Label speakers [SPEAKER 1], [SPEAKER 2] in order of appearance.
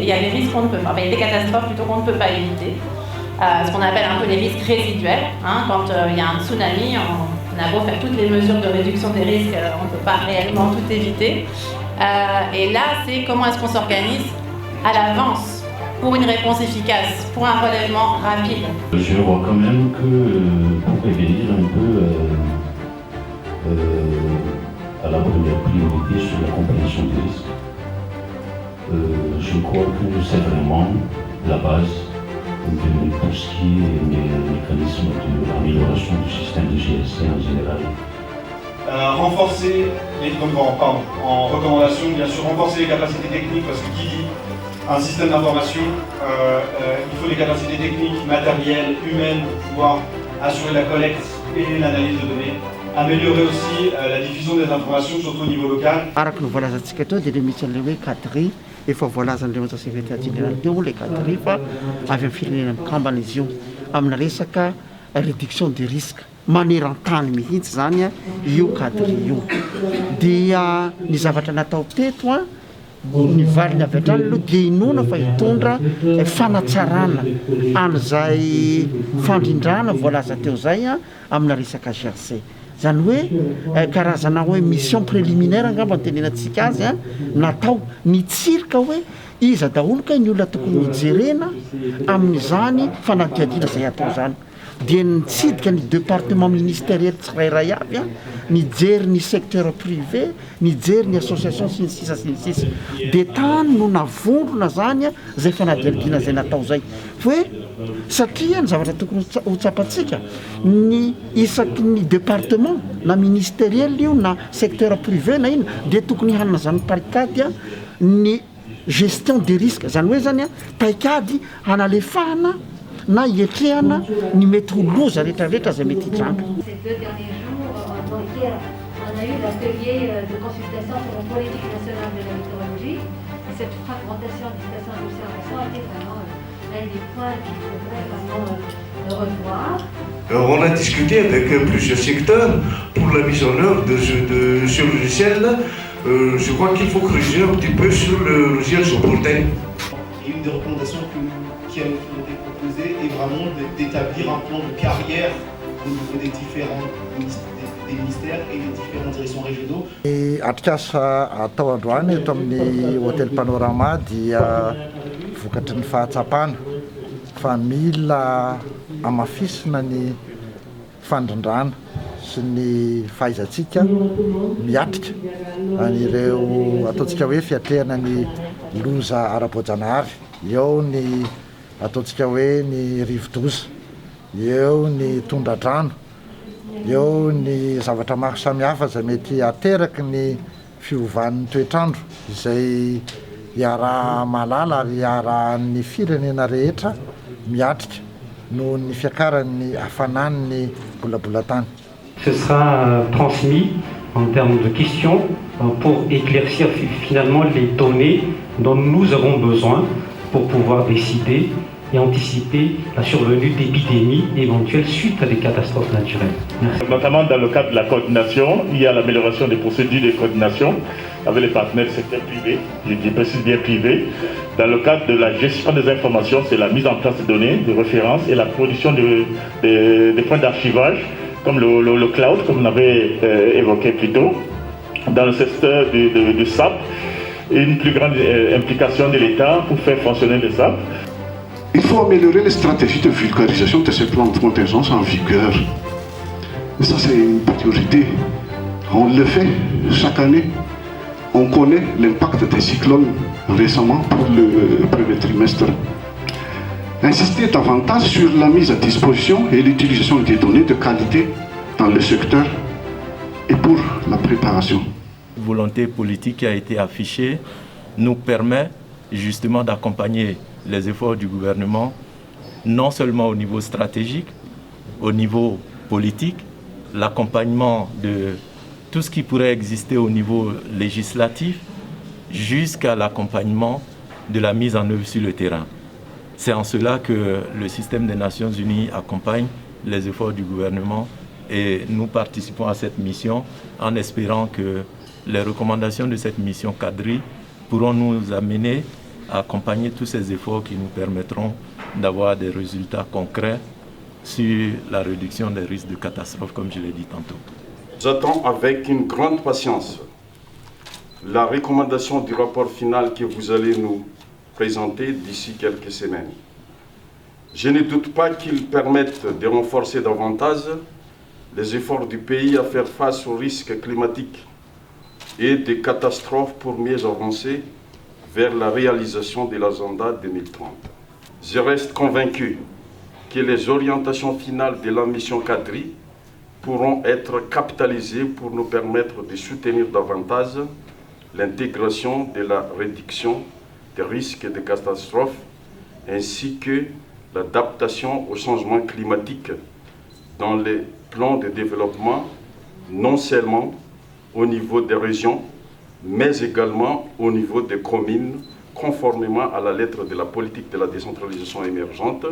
[SPEAKER 1] il y a des risques qu'on ne peut pas, il y a des catastrophes plutôt qu'on ne peut pas éviter. Ce qu'on appelle un peu les risques résiduels. Quand il y a un tsunami, on a beau faire toutes les mesures de réduction des risques, on ne peut pas réellement tout éviter. Et là, c'est comment est-ce qu'on s'organise à l'avance pour une réponse efficace, pour un relèvement rapide.
[SPEAKER 2] Je vois quand même que pour prévenir un peu à la première priorité sur la compréhension des risques, je crois que c'est vraiment la base de tout ce qui est mécanisme de l'amélioration du système de GSC en général.
[SPEAKER 3] Renforcer en recommandation, bien sûr, renforcer les capacités techniques, parce que qui dit un système d'information, il faut des capacités techniques, matérielles, humaines pour pouvoir assurer la collecte et l'analyse de données. Améliorer aussi la diffusion des informations, surtout au niveau local.
[SPEAKER 4] Efa voalazan'ireo secrétaire général teo le cadre fa avy amin'ny firenena mikambana izy io amina resaka réduction des risques maneran-tany mihitsy zany io cadre io dia ny zavatra natao teto ny valiny avy hatrany aloha dia inona fa hitondra fanatsarana an'izay fandrindrana voalaza teo zay amina resaka GRC. Zany hoe karazana hoe mission préliminaire angamba nytenenantsika azy natao nitsirika hoe iza daholo ka ny olona tokony hijerena amin'izany fanadihadiana zay atao zany dia nitsidika ny département ministériel tsirairay avy nijery ny secteur privé nijery ny association sy ny sisa dia tany no navondrona zany zay fanadihadiana zay natao zay hoe satria ny zavatra tokony ho tsapatsika ny isaky ny département na ministériel io na secteur privé na ina dia tokony hanana zany paikady ny gestion des risques zany hoe zany paikady hanalefahana na ietrehana ny mety ho loza rehetrarehetra zay mety hitranga.
[SPEAKER 5] On a eu l'atelier de consultation sur la politique nationale de la météorologie. Cette fragmentation des stations d'observation était vraiment un des points qu'il faudrait vraiment revoir.
[SPEAKER 6] On a discuté avec plusieurs secteurs pour la mise en œuvre de ce logiciel. Je crois qu'il faut creuser un petit peu sur le logiciel Soportel.
[SPEAKER 7] Et une des recommandations qui a été proposée est vraiment d'établir un plan de carrière au niveau des différents ministères et les différentes directions régionaux.
[SPEAKER 8] Atrikasa atao androany eto amin'ny hôtel Panorama dia vokatry ny fahatsapana fa mila amafisina ny fandrindrana sy ny fahaizantsika miatrika an'ireo ataontsika hoe fiatrehana ny loza ara-boajanahary, eo ny ataontsika hoe ny rivo-doza, eo ny tondra-drano, eo ny zavatra maro samihafa izay mety ateraky ny fiovan'ny toetrandro izay hiaraha malala ary hiarahan'ny firenena rehetra miatrika noho ny fiakaran'ny hafanan'ny bolabolan-tany.
[SPEAKER 9] Ce sera transmis en termes de questions pour éclaircir finalement les données dont nous avons besoin pour pouvoir décider et anticiper la survenue d'épidémies éventuelles suite à des catastrophes naturelles. Merci.
[SPEAKER 10] Notamment dans le cadre de la coordination, il y a l'amélioration des procédures de coordination avec les partenaires du secteur privé, je précise bien privé. Dans le cadre de la gestion des informations, c'est la mise en place de données, de références et la production des points d'archivage, comme le cloud, comme on avait évoqué plus tôt. Dans le secteur du SAP, une plus grande implication de l'État pour faire fonctionner le SAP.
[SPEAKER 11] Il faut améliorer les stratégies de vulgarisation de ces plans de contingence en vigueur. Et ça, c'est une priorité. On le fait chaque année. On connaît l'impact des cyclones récemment pour le premier trimestre. Insister davantage sur la mise à disposition et l'utilisation des données de qualité dans le secteur et pour la préparation.
[SPEAKER 12] La volonté politique qui a été affichée nous permet justement d'accompagner les efforts du gouvernement, non seulement au niveau stratégique, au niveau politique, l'accompagnement de tout ce qui pourrait exister au niveau législatif, jusqu'à l'accompagnement de la mise en œuvre sur le terrain. C'est en cela que le système des Nations Unies accompagne les efforts du gouvernement et nous participons à cette mission en espérant que les recommandations de cette mission cadrée pourront nous amener accompagner tous ces efforts qui nous permettront d'avoir des résultats concrets sur la réduction des risques de catastrophe, comme je l'ai dit tantôt.
[SPEAKER 13] J'attends avec une grande patience la recommandation du rapport final que vous allez nous présenter d'ici quelques semaines. Je ne doute pas qu'ils permettent de renforcer davantage les efforts du pays à faire face aux risques climatiques et des catastrophes pour mieux avancer vers la réalisation de l'agenda 2030. Je reste convaincu que les orientations finales de la mission CADRI pourront être capitalisées pour nous permettre de soutenir davantage l'intégration de la réduction des risques de catastrophes ainsi que l'adaptation au changement climatique dans les plans de développement, non seulement au niveau des régions, mais également au niveau des communes, conformément à la lettre de la politique de la décentralisation émergente